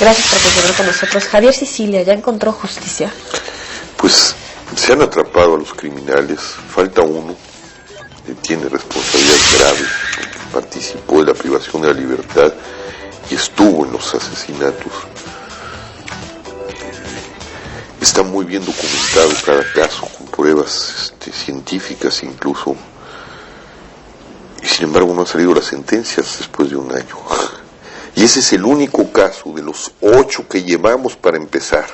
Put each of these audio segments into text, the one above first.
Gracias por continuar con nosotros. Javier Sicilia, ¿ya encontró justicia? Pues se han atrapado a los criminales, falta uno que tiene responsabilidad grave, porque participó de la privación de la libertad y estuvo en los asesinatos. Está muy bien documentado cada caso, con pruebas científicas incluso, y sin embargo no han salido las sentencias después de un año. Y ese es el único caso de los 8 que llevamos para empezar.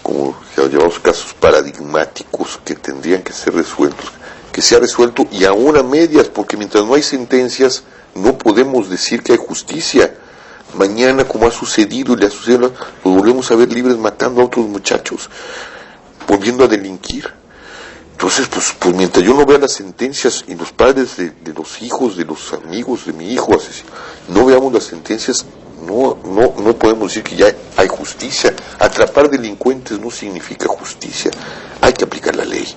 Como que llevamos casos paradigmáticos que tendrían que ser resueltos, que se ha resuelto y aún a medias, porque mientras no hay sentencias no podemos decir que hay justicia. Mañana, como ha sucedido y le ha sucedido, los volvemos a ver libres matando a otros muchachos, volviendo a delinquir. Entonces, pues mientras yo no vea las sentencias y los padres de los hijos, de los amigos de mi hijo asesino, no veamos las sentencias, no podemos decir que ya hay justicia. Atrapar delincuentes no significa justicia, hay que aplicar la ley,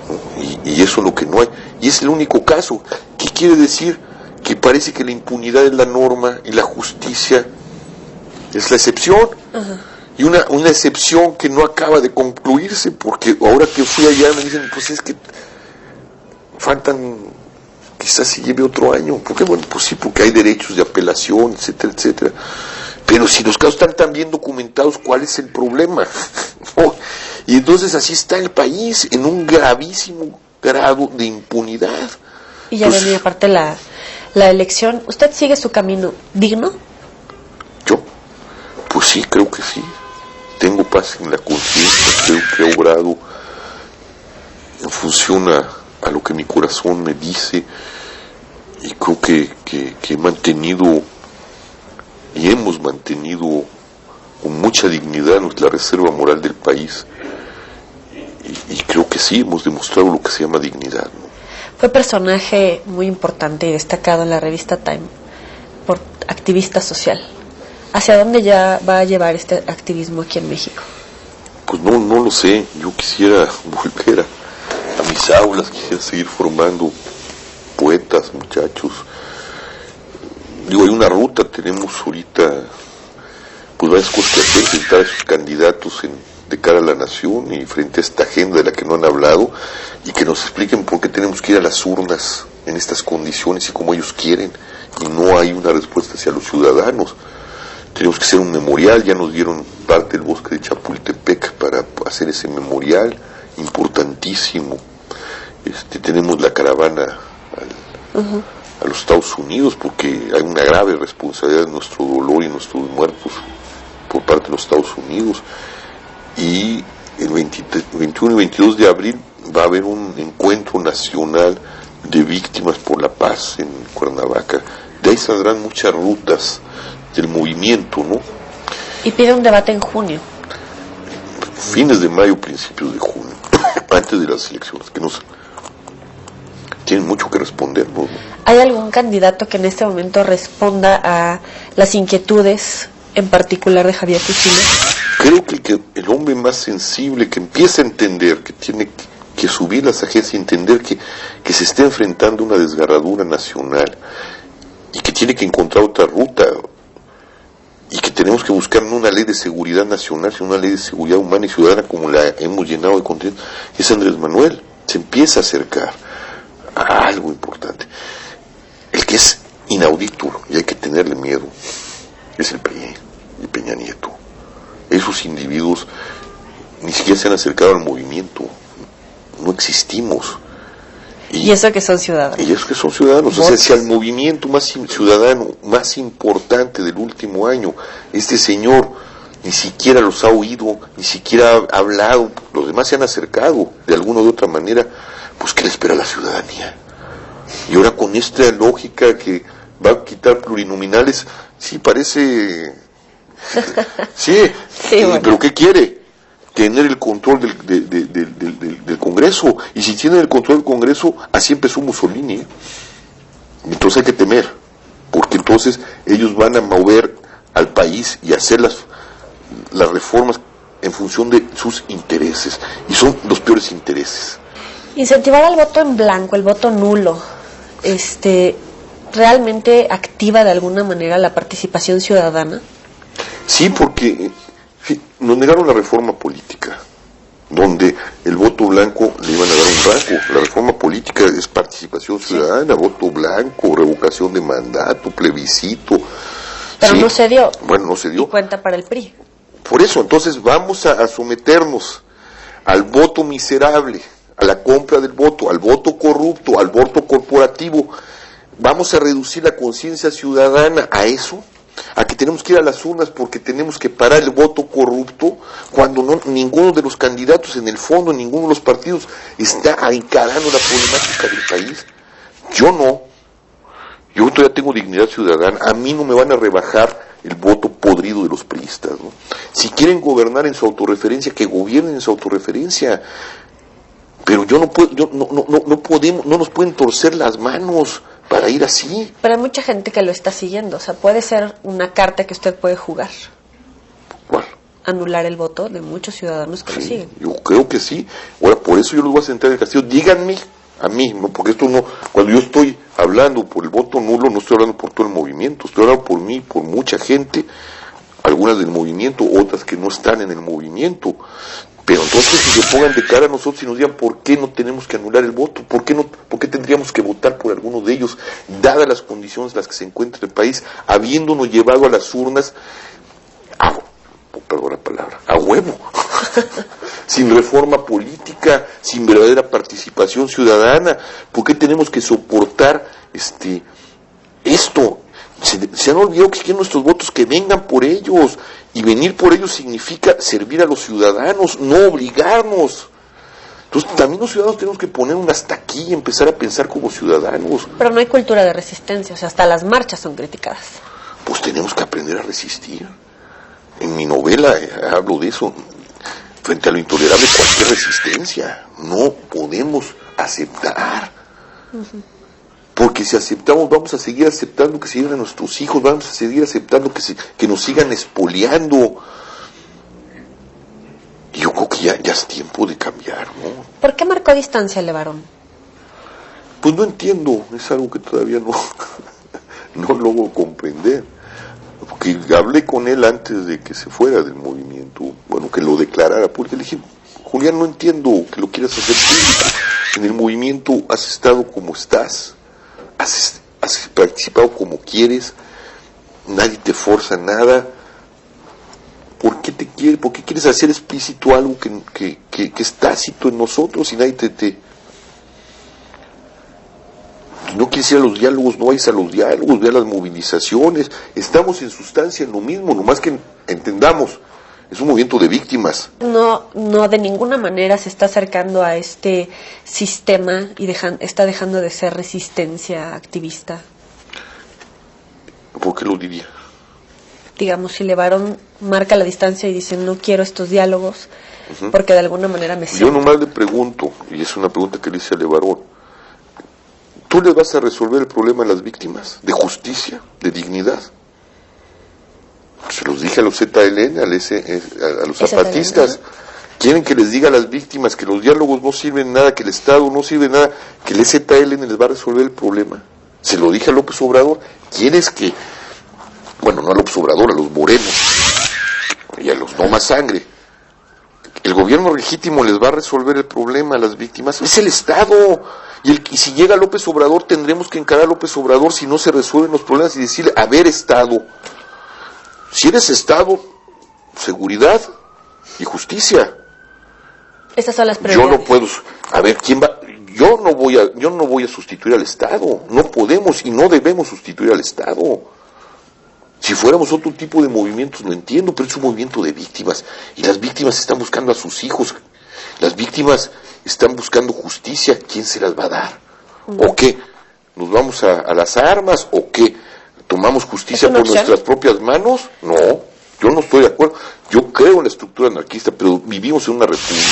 ¿no? Y eso es lo que no hay, y es el único caso. ¿Qué quiere decir? Que parece que la impunidad es la norma y la justicia es la excepción. Y una excepción que no acaba de concluirse, porque ahora que fui allá me dicen, pues es que faltan, quizás se lleve otro año. Porque bueno, pues sí, porque hay derechos de apelación, etcétera, etcétera. Pero si los casos están tan bien documentados, ¿cuál es el problema? ¿No? Y entonces así está el país, en un gravísimo grado de impunidad. Y ya venía aparte la elección. ¿Usted sigue su camino digno? ¿Yo? Pues sí, creo que sí. Tengo paz en la conciencia, creo que he obrado en función a lo que mi corazón me dice, y creo que he mantenido y hemos mantenido con mucha dignidad la reserva moral del país, y creo que sí hemos demostrado lo que se llama dignidad, ¿no? Fue personaje muy importante y destacado en la revista Time por activista social. ¿Hacia dónde ya va a llevar este activismo aquí en México? Pues no lo sé. Yo quisiera volver a mis aulas, quisiera seguir formando poetas, muchachos. Digo, hay una ruta, tenemos ahorita pues varias cosas que hacer, presentar a esos candidatos de cara a la nación y frente a esta agenda de la que no han hablado, y que nos expliquen por qué tenemos que ir a las urnas en estas condiciones y como ellos quieren, y no hay una respuesta hacia los ciudadanos. Tenemos que hacer un memorial, ya nos dieron parte del bosque de Chapultepec para hacer ese memorial importantísimo. Tenemos la caravana a los Estados Unidos, porque hay una grave responsabilidad de nuestro dolor y nuestros muertos por parte de los Estados Unidos. Y el 21 y 22 de abril va a haber un encuentro nacional de víctimas por la paz en Cuernavaca. De ahí saldrán muchas rutas del movimiento, ¿no? Y pide un debate en junio. Fines de mayo, principios de junio, antes de las elecciones, que nos tienen mucho que responder, ¿no? ¿Hay algún candidato que en este momento responda a las inquietudes, en particular de Javier Sicilia? Creo que el hombre más sensible, que empieza a entender que tiene que subir las agencias y entender que se está enfrentando a una desgarradura nacional y que tiene que encontrar otra ruta, y que tenemos que buscar no una ley de seguridad nacional, sino una ley de seguridad humana y ciudadana como la hemos llenado de contenido, es Andrés Manuel. Se empieza a acercar a algo importante. El que es inaudito y hay que tenerle miedo es el PRI y Peña Nieto. Esos individuos ni siquiera se han acercado al movimiento, no existimos. Y eso que son ciudadanos. Y eso que son ciudadanos. O sea, si al movimiento más ciudadano, más importante del último año, este señor ni siquiera los ha oído, ni siquiera ha hablado, los demás se han acercado de alguna u otra manera, pues ¿qué le espera a la ciudadanía? Y ahora con esta lógica que va a quitar plurinominales, sí parece... sí, bueno. Pero ¿qué quiere? Tener el control del Congreso, y si tienen el control del Congreso, así empezó Mussolini. Entonces hay que temer, porque entonces ellos van a mover al país y hacer las reformas en función de sus intereses, y son los peores intereses. Incentivar al voto en blanco, el voto nulo, ¿realmente activa de alguna manera la participación ciudadana? Sí, porque sí, nos negaron la reforma política, donde el voto blanco le iban a dar un rango. La reforma política es participación ciudadana, voto blanco, revocación de mandato, plebiscito. Pero sí, no se dio. Bueno, no se dio. Y cuenta para el PRI. Por eso, entonces vamos a someternos al voto miserable, a la compra del voto, al voto corrupto, al voto corporativo. Vamos a reducir la conciencia ciudadana a eso, a que tenemos que ir a las urnas porque tenemos que parar el voto corrupto, cuando no, ninguno de los candidatos en el fondo, ninguno de los partidos está encarando la problemática del país. Yo no. Yo todavía tengo dignidad ciudadana. A mí no me van a rebajar el voto podrido de los priistas, ¿no? Si quieren gobernar en su autorreferencia, que gobiernen en su autorreferencia. Pero yo no puedo, no podemos, no nos pueden torcer las manos para ir así. Pero hay mucha gente que lo está siguiendo. O sea, puede ser una carta que usted puede jugar. ¿Cuál? Anular el voto de muchos ciudadanos que lo siguen. Yo creo que sí. Ahora, por eso yo los voy a sentar en el castillo. Díganme a mí, ¿no? Porque esto no, cuando yo estoy hablando por el voto nulo, no estoy hablando por todo el movimiento, estoy hablando por mí, por mucha gente, algunas del movimiento, otras que no están en el movimiento. Pero entonces si se pongan de cara a nosotros y nos digan por qué no tenemos que anular el voto, por qué tendríamos que votar por alguno de ellos, dadas las condiciones en las que se encuentra el país, habiéndonos llevado a las urnas perdón la palabra, a huevo, sin reforma política, sin verdadera participación ciudadana. ¿Por qué tenemos que soportar esto? Se han olvidado que quieren nuestros votos, que vengan por ellos, y venir por ellos significa servir a los ciudadanos, no obligarnos. Entonces también los ciudadanos tenemos que poner un hasta aquí y empezar a pensar como ciudadanos. Pero no hay cultura de resistencia, o sea, hasta las marchas son criticadas. Pues tenemos que aprender a resistir. En mi novela hablo de eso. Frente a lo intolerable, cualquier resistencia. No podemos aceptar. Porque si aceptamos, vamos a seguir aceptando que se lleven a nuestros hijos, vamos a seguir aceptando que nos sigan expoliando. Y yo creo que ya es tiempo de cambiar, ¿no? ¿Por qué marcó distancia Levarón? Pues no entiendo, es algo que todavía no logro comprender. Porque hablé con él antes de que se fuera del movimiento, bueno, que lo declarara, porque le dije, Julián, no entiendo que lo quieras hacer público. En el movimiento has estado como estás, has participado como quieres, nadie te forza nada. ¿Por qué quieres hacer explícito algo que es tácito en nosotros y nadie no quieres ir a los diálogos, no vayas a los diálogos, ve a las movilizaciones? Estamos en sustancia en lo mismo, nomás que entendamos, es un movimiento de víctimas. No, de ninguna manera se está acercando a este sistema y está dejando de ser resistencia activista. ¿Por qué lo diría? Digamos, si Levarón marca la distancia y dice no quiero estos diálogos, porque de alguna manera me siento. Yo nomás le pregunto, y es una pregunta que le hice a Levarón, ¿tú les vas a resolver el problema a las víctimas de justicia, de dignidad? Se los dije a los ZLN, a los zapatistas. Quieren que les diga a las víctimas que los diálogos no sirven nada, que el Estado no sirve nada, que el ZLN les va a resolver el problema. Se lo dije a López Obrador. ¿Quieres que, bueno, no a López Obrador, a los morenos y a los no más sangre, el gobierno legítimo les va a resolver el problema a las víctimas? Es el Estado. Y si llega López Obrador, tendremos que encarar a López Obrador si no se resuelven los problemas y decirle, a ver, Estado, si eres Estado, seguridad y justicia. Estas son las prioridades. Yo no puedo, a ver, ¿quién va? Yo no voy a sustituir al Estado, no podemos y no debemos sustituir al Estado. Si fuéramos otro tipo de movimientos, lo entiendo, pero es un movimiento de víctimas, y las víctimas están buscando a sus hijos, las víctimas están buscando justicia. ¿Quién se las va a dar? ¿O qué? ¿Nos vamos a las armas? ¿O qué? ¿Tomamos justicia por nuestras propias manos? No, yo no estoy de acuerdo. Yo creo en la estructura anarquista, pero vivimos en una república.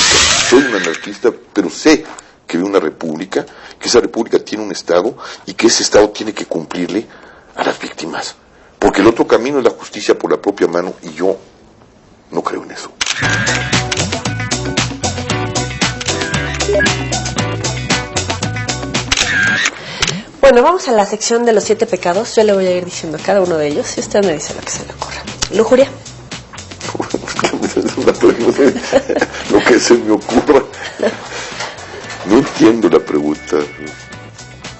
Soy un anarquista, pero sé que vive una república, que esa república tiene un Estado y que ese Estado tiene que cumplirle a las víctimas. Porque el otro camino es la justicia por la propia mano, y yo no creo en eso. Bueno, vamos a la sección de los 7 pecados. Yo le voy a ir diciendo cada uno de ellos y usted me dice lo que se le ocurra. Lujuria. lo que se me ocurra. No entiendo la pregunta.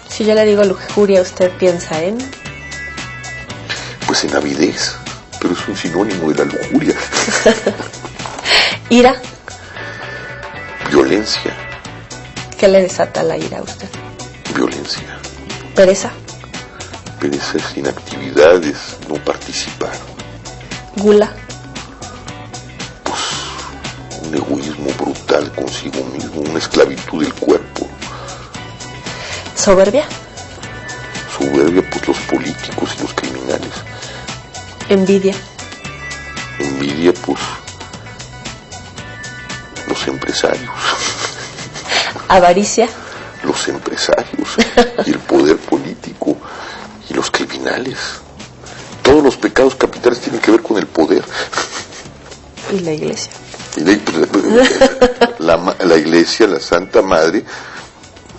Si yo le digo lujuria, ¿usted piensa en? Pues en avidez, pero es un sinónimo de la lujuria. ¿Ira? Violencia. ¿Qué le desata la ira a usted? Violencia. ¿Pereza? Pereza es inactividad, es no participar. ¿Gula? Pues un egoísmo brutal consigo mismo, una esclavitud del cuerpo. ¿Soberbia? Soberbia, pues los políticos y los criminales. ¿Envidia? Envidia, pues los empresarios. ¿Avaricia? Los empresarios y el poder político y los criminales. Todos los pecados capitales tienen que ver con el poder. ¿Y la iglesia? Y la iglesia, la Santa Madre,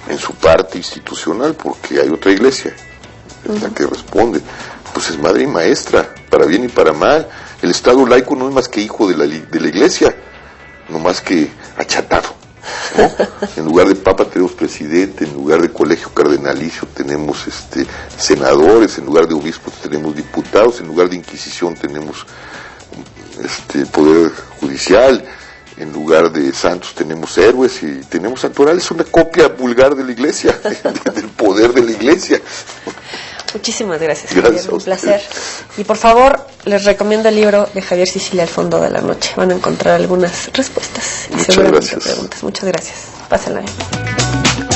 en su parte institucional, porque hay otra iglesia, es la que responde, pues es madre y maestra, para bien y para mal. El Estado laico no es más que hijo de la iglesia, no más que achatado, ¿no? En lugar de papa tenemos presidente, en lugar de colegio cardenalicio tenemos senadores, en lugar de obispos tenemos diputados, en lugar de inquisición tenemos poder judicial, en lugar de santos tenemos héroes y tenemos santorales. Es una copia vulgar de la iglesia, del poder de la iglesia. Muchísimas gracias, Gracias Javier, un placer. Y por favor, les recomiendo el libro de Javier Sicilia, Al fondo de la noche. Van a encontrar algunas respuestas y Muchas seguramente gracias. preguntas. Muchas gracias. Pásenla bien.